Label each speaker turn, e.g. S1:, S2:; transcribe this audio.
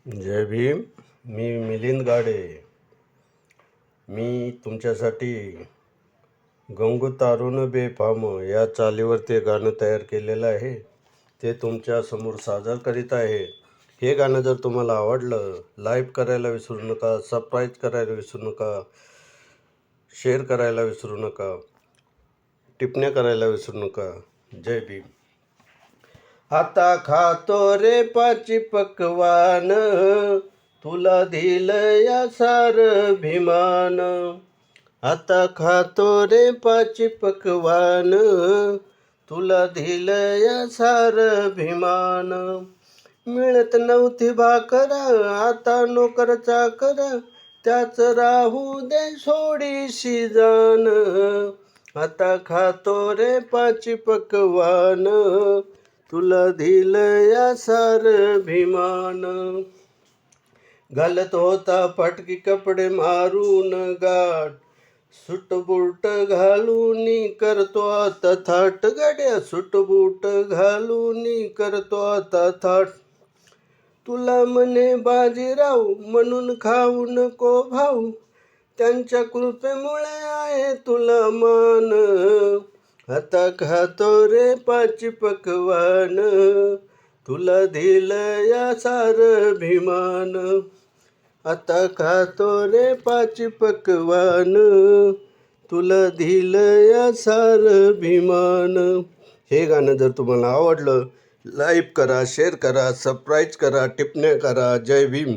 S1: जय भीम. मी मिलिंद गाडे. मी तुमच्यासाठी गंगू तारुण बेफाम या चालीवर ते गाणं तयार केलेलं आहे, ते तुमच्यासमोर सादर करीत आहे. हे गाणं जर तुम्हाला आवडलं, लाईक करायला विसरू नका, सबस्क्राईब करायला विसरू नका, शेअर करायला विसरू नका, टिप्पण्या करायला विसरू नका. जय भीम. आता खातो रे पाची पकवान, तुला दिलं या सार भीमान. आता खातो रे पाची पकवान, तुला दिलं या सार भीमान. मिळत नव्हती भाकर, आता नोकर चाकर, त्याच राहू दे सोडीशी जाण. आता खातो रे पाची पकवान, तुला दिलं या सार भीमान. घालत होता फाटकी कपडे मारून गाठ, सुट बूट घालून करतो आता थाट. गाड्या सुट बूट घालून करतो आता थाट. तुला म्हणे बाजीराव म्हणून खाऊ नको भाऊ, त्यांच्या कृपेमुळे आहे तुला मान. आता खातो रे पाची पकवान, तुला दिलं या सार भीमान. आता खातो रे पाची पकवान, तुला दिलं या सार भीमान. हे गाणं जर तुम्हाला आवडलं, लाईक करा, शेअर करा, सबस्क्राईब करा, टिप्पण्या करा. जय भीम.